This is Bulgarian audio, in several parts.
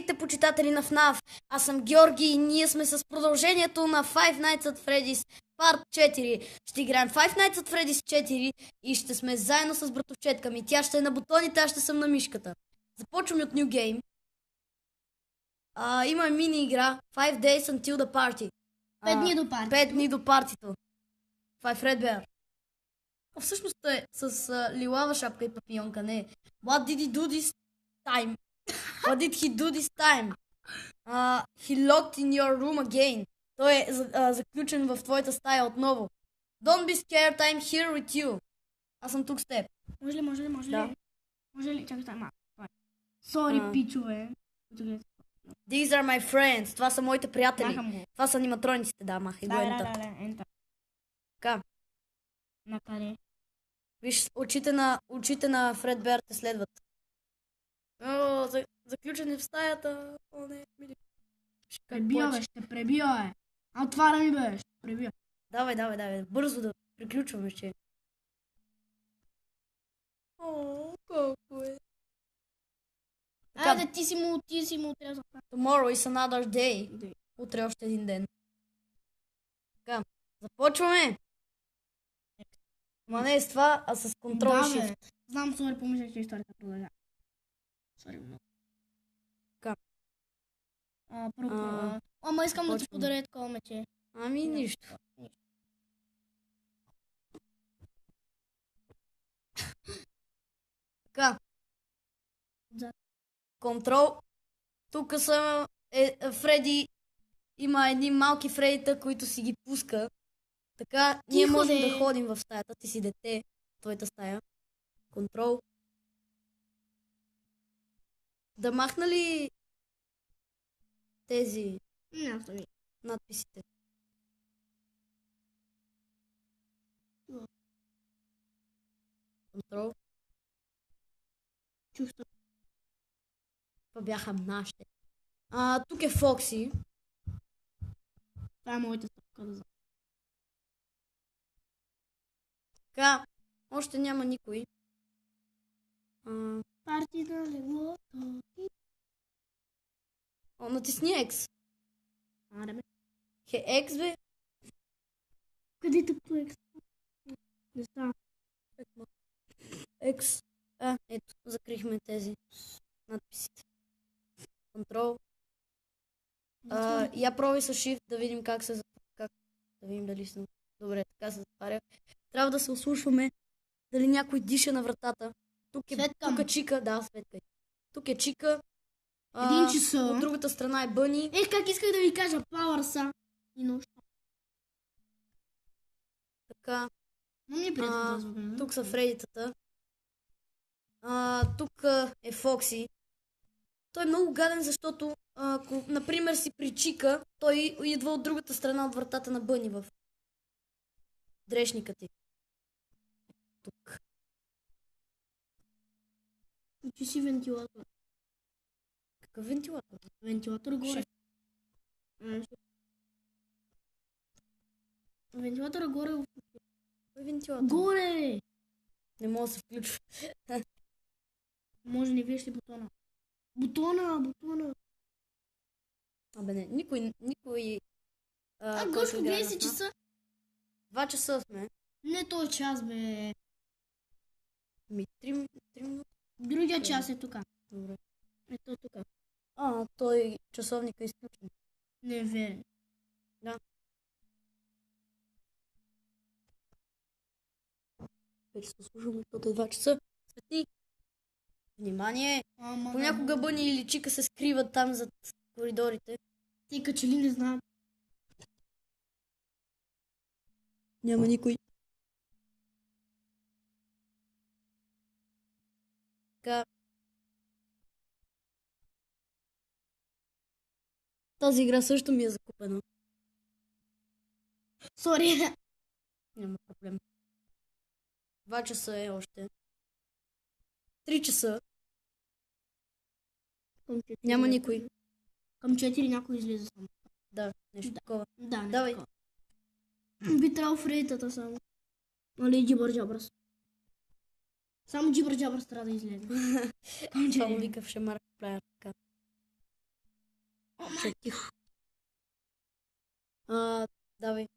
Здравейте, почитатели на FNAF! Аз съм Георги и ние сме с продължението на Five Nights at Freddy's Part 4. Ще играем Five Nights at Freddy's 4 и ще сме заедно с братовчетка ми. Тя ще е на бутоните, аз ще съм на мишката. Започваме от New Game. Има мини игра 5 Days Until the Party. 5 дни до партито. 5 дни до партито. Това е Fredbear. Всъщност е с лилава шапка и папионка, не. What did he do this time? What did he do this time? He locked in your room again. Той е заключен в твоята стая отново. Don't be scared, I'm here with you. Аз съм тук с теб. Може ли? Да. Може ли? Чакай, Sorry, пичове. These are my friends. Това са моите приятели. Махам го. Това са аниматрониците, да, махай го ента. Да, ента. Така. На къде? Виж, очите на Фредбер те следват. Заключени в стаята. О, не, мили. Ще пребива. Отваря ми, бе, ще пребива. Давай. Бързо да приключваме, че. О, колко е. Айде, ти си му отрязал. Tomorrow is another day. Утре е още един ден. Така, започваме. Ма не с това, а с контрол shift. Знам, сори, помислях, че историята продължава. Сори много. Така. Ама искам да ти подаря такова мече. Ами нищо. Така. Контрол. Тук са Фреди. Има едни малки Фредита, които си ги пуска. Така, ние можем да ходим в стаята. Ти си дете в твоята стая. Контрол. Да махна ли тези надписите? Контрол. Чувствам. Това бяха нашите. Тук е Фокси. Това е моята стъпка да знам. Така, още няма никой. Парти на леглото. Натисни X. Аре, X, бе. къде е тъпто X? Не става. X. Ето, закрихме тези надписите. Контрол. Я пробвай с Shift да видим как се затваря. Да видим дали съм. Добре, така се затваря. Трябва да се ослушваме дали някой диша на вратата. Тук е Чика. Да, Светка. Тук е Чика. Един часа. От другата страна е Бъни. Как исках да ви кажа, Пауърса и нощ. Така. Но ми е приятно да звукам. Тук са Фредитата. Тук е Фокси. Той е много гаден, защото ако, например, си при Чика, той идва от другата страна от вратата на Бъни в дрешника ти. Тук. Учи си вентилатор. Какъв вентилатор? Вентилатор горе. Вентилатора горе. Кой вентилатор? Горе! Не мога да се включва. Може не виж ли бутона? Бутона! Абе не, никой... Гошко, гледай си часа. 2 часа сме. Не този час, бе. 3 минути. Другия час е тук. Добре. Ето тук. Той часовника е изключен. Не е верен. Да. Вече се слушаме, защото е 2 часа. Свети! Внимание! Понякога Бъни или Чика се скриват там зад коридорите. Ти като ли не знам. Няма никой. Така. Тази игра също ми е закупена. Сори. Няма проблем. 2 часа е още. 3 часа. Няма никой. Към 4 някой излиза само. Да, нещо такова. Да, нещо Давай. такова. Би трябвало Фредитата само. Нали, Джибър Джабърс. Само Джибър Джабърс трябва да излезе. Това му вика в шемар плеер така. Чак, тихо. Давай.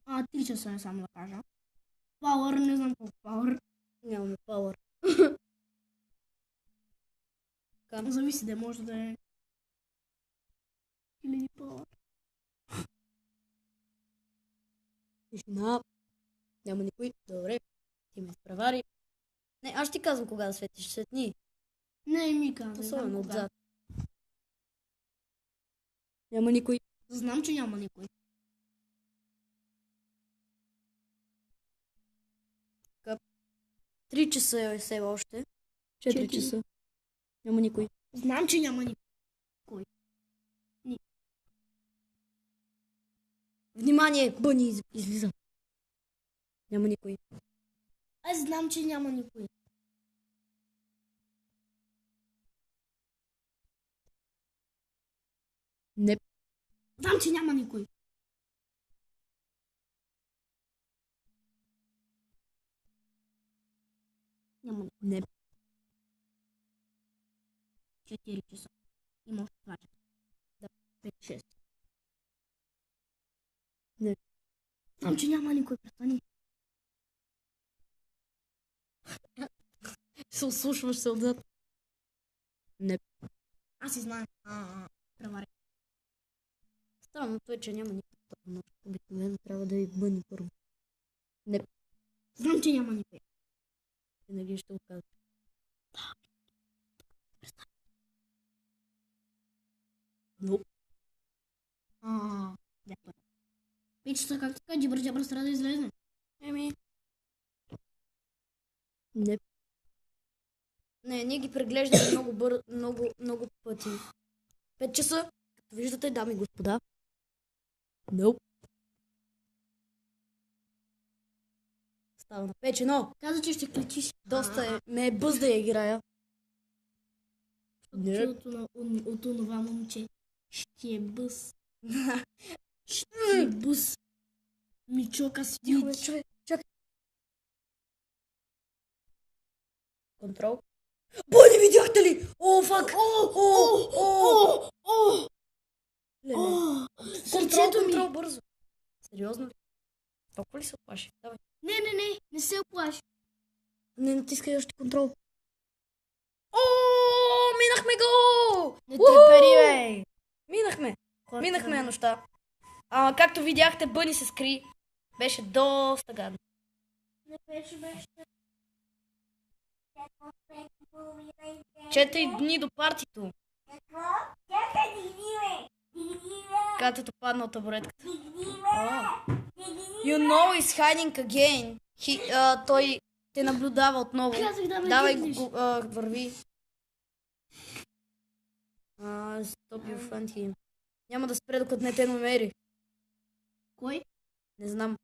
3 часа е само да кажа. Power, не знам колко power. Нямаме пауър. Зависи да може да е 1000 power. Тишина. Няма никой. Добре. Ти ме изпревари. Не, аз ще ти казвам кога да светиш. Светни. Не, ми казвай. Особено отзад. Няма никой. Знам, че няма никой. Три часа е все още. 4 часа. Няма никой. Знам, че няма никой. Внимание! Бъни излиза. Няма никой. Аз знам, че няма никой. Не. Знам, че няма никой. Няма никой. Не. 4 часа. Има още 2 часа. Да. 5-6. Не. Знам, че няма никой. Престани. Се ослушваш се отзад. Не. Аз си знам. Превари. Странното е, че няма никой. Но обикновено трябва да е бъни първо. Не. Знам, че няма никой. Винаги ще го кажа. Но. Да, първо. 5 часа, как така? Джибър трябва да излезе. Еми. Не. Не, ние ги преглеждаме много пъти. 5 часа. Като виждате, дами и господа. Nope. Става напечено. Каза, че ще клечиш. Доста ме е бъз да я играя. От това момче. Ще е бъз. Ще е бъз. Мичока си. Тихо, човек. Чакай. Контрол. Бъни, видяхте ли? О, фак! Сърцето ми. Контрол, бързо. Сериозно ли? Толкова ли се оплаши? Давай. Не се оплаши. Не натискай още контрол. О, минахме го! Не те пари, бе. Минахме нощта. Както видяхте, Бъни се скри. Беше доста гадно. Не беше. 4 дни до партито. Катето падна от табуретката. You know he's hiding again. Той те наблюдава отново. Казах да ме Давай дигнеш. го, върви. Stop you find him. Няма да спре, докато не те намери. Кой? Не знам.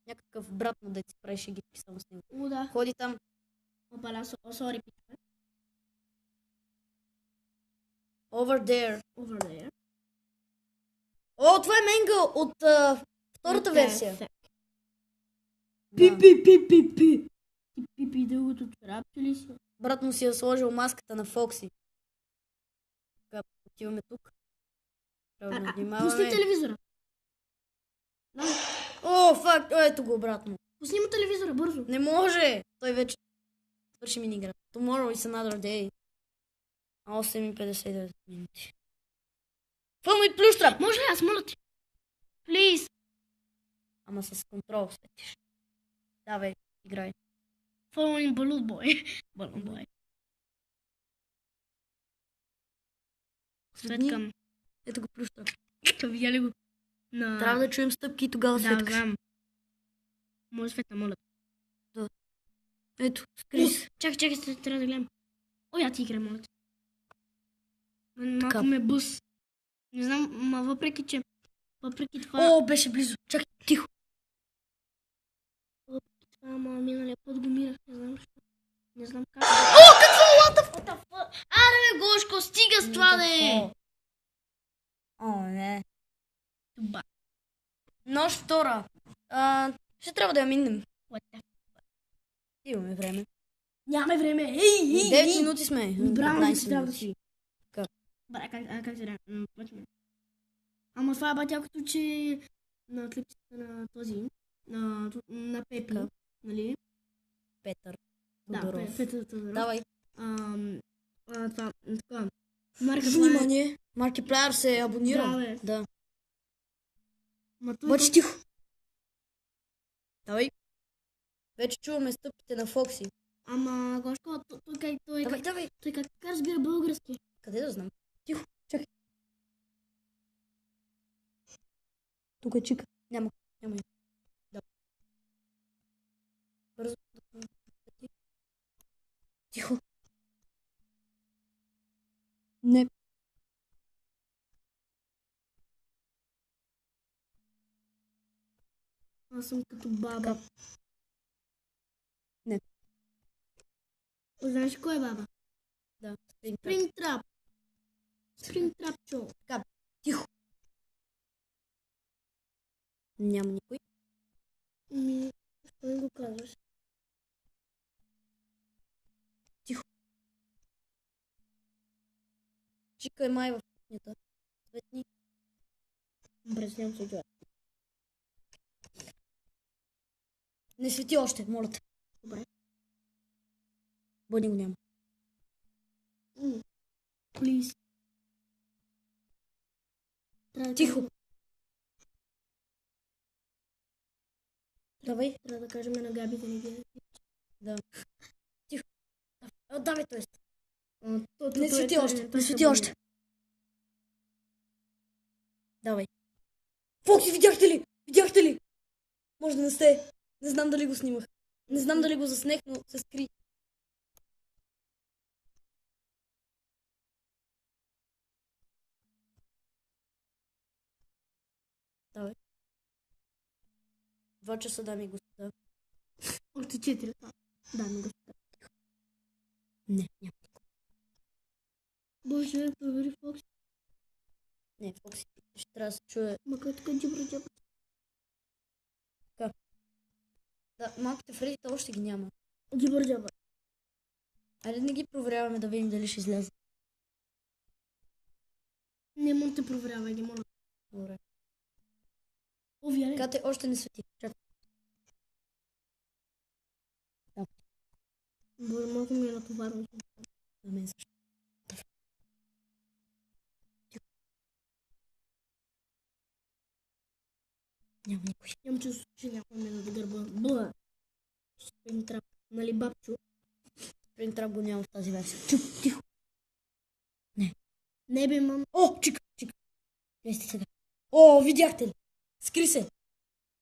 Някакъв брат му да ти прави шегитки само с него. Да. Ходи там. Опаля, сори, питаме. Over there. Over there. О, това е Менгъл от втората версия. Пи. Пи, дългото трапче ли си? Брат му си е сложил маската на Фокси. Така, отиваме тук. Трябва да внимаваме. Пусни телевизора. О, фак, ето го обратно. Пусни му телевизора, бързо. Не може! Той вече свърши мини-игра. Tomorrow is another day. 8:59 минути. Фълно и плющра! Може ли, аз моля ти? Плиз. Ама с контрол светиш. Давай, играй. Фълно балут бой. Балут бой. Светкам. Ето го плющра. Видя ли го? Трябва да чуем стъпки и тогава Да, светкаш. знам. Може светна, моля. Ето, скри се. Чакай, трябва да гледам. О, я ти игра, моля. Малко Така. ме бус. Не знам, въпреки това... О, беше близо. Чакай, тихо. Ама миналия път го мирах, не знам защо. Не знам как. О, какво? What the fuck? Аре, Гошко, стига с това, де! О, не. Туба. Нощ втора. Ще трябва да я минем. What the fuck? Имаме време. Нямаме време. 9 минути сме. Браво, 15 трябва да минути. си. Бре, как се почваме? Ама това е батя като че на клипчета на този, на Пепи, Така. нали? Петър. Да, Тодоров. Петър Тодоров. Давай. Това, така. Марка Внимание! Маркиплеер се е абонирал. Да, бе. Да. Ма той Бъди тихо. Давай. Вече чуваме стъпките на Фокси. Ама, Гошко, Давай. той как така разбира български? Къде да знам? Тихо, чакай. Тук е чика. Няма. Да. Бързо. Тихо. Не. Аз съм като баба. Така. Не. Знаеш кой е баба? Да. Спрингтрап. Спрингтрап шоу. Така. Тихо. Няма никой. Що не го казваш? Тихо. Чика е май в кухнята. Светни. Добре, нямам се чуя. Не свети още, моля те. Добре. Бъди го няма. Плиз. Тихо. Давай. Трябва да кажем на Габи да не гледа. Да. Тихо. Давай, т.е. Не Не свети още. Не свети още. Давай. Фокси, видяхте ли? Видяхте ли? Може да не сте. Не знам дали го снимах. Не знам дали го заснех, но се скри. Давай. 2 часа, дами и господа. Още 4. Да, ми го спа. Не, няма. Боже, провери Фокси. Не, Фокси ще трябва да се чуе. Ма като така джибра. Да, малките Фредита още ги няма. Джибра. Айде да не ги проверяваме да видим дали ще излезе. Не мога да проверявай, ги моля. Добре. Овяли. Кате още не свети. Чакай. Боже, малко ми е натоварно. На мен също. Няма никой. Имам чувство, че някой ме да гърба. Бла. Спрингтрап. Нали, бабчо? Спрингтрап го няма в тази версия. Тихо. Не бе, мам. О, чика. Лезте сега. О, видяхте ли? Скри се.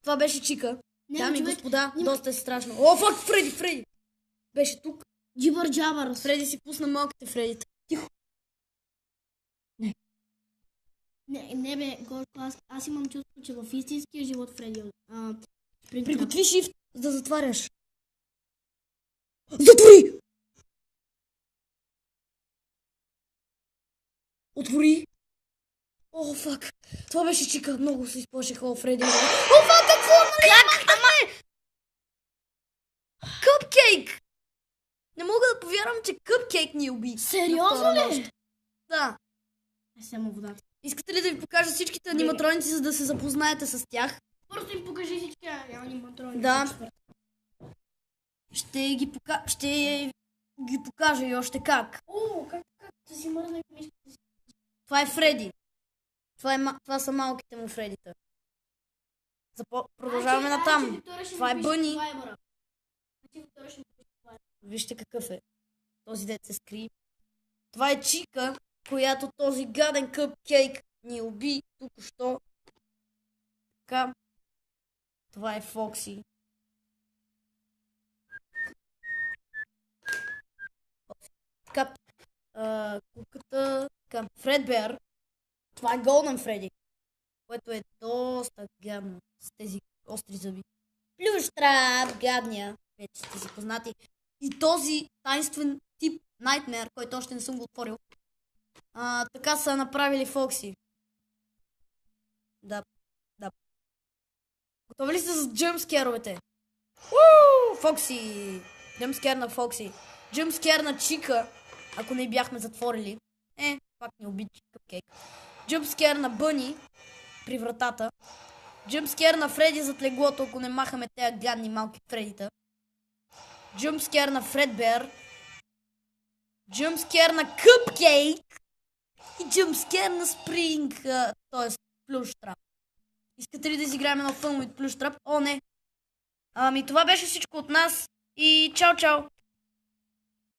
Това беше чика. Дами и господа, доста е страшно. О, фак, Фреди. Беше тук. Джибър-джабър. Фреди си пусна малките Фредита. Тихо. Не бе, Гошко, аз имам чувство, че в истинския живот Фреди Спрингтрап. Приготви shift, за да затваряш. Затвори! Отвори! О, фак! Това беше чика. Много се изплаших. О, Фреди. О, фак, какво? Нали? Къпкейк! Не мога да повярвам, че Къпкейк ни уби. Сериозно ли? Да. Само водата. Искате ли да ви покажа всичките аниматроници, за да се запознаете с тях? Просто им покажи всички аниматрони. Да. Ще ги покажа и още как. О, как да си мързна мишката си. Това е Фреди. Това са малките му Фредита. Продължаваме натам. Това е Бъни. Вижте какъв е. Този дет се скри. Това е Чика, която този гаден къпкейк ни уби току-що. Така. Това е Фокси. Така. Куката. Така. Фредбеар. Това е Голден Фреди. Което е доста гадно с тези остри зъби. Плющрап, гадния. Вече сте си познати. И този тайнствен тип Nightmare, който още не съм го отворил. Така са направили Фокси. Да. Готови ли сте с джъмскеровете? Фокси! Джъмскер на Фокси. Джъмскер на Чика, ако не бяхме затворили. пак не обича къпкейк. Джъмпскер на Бъни при вратата. Джъмпскер на Фреди зад леглото, ако не махаме тези гадни малки Фредита. Джъмпскер на Фредбер. Джъмпскер на Къпкейк. И джъмпскер на Спринг, т.е. Плюштрап. Искате ли да изиграем едно филм от Плюштрап? О, не! Ами това беше всичко от нас и чао-чао!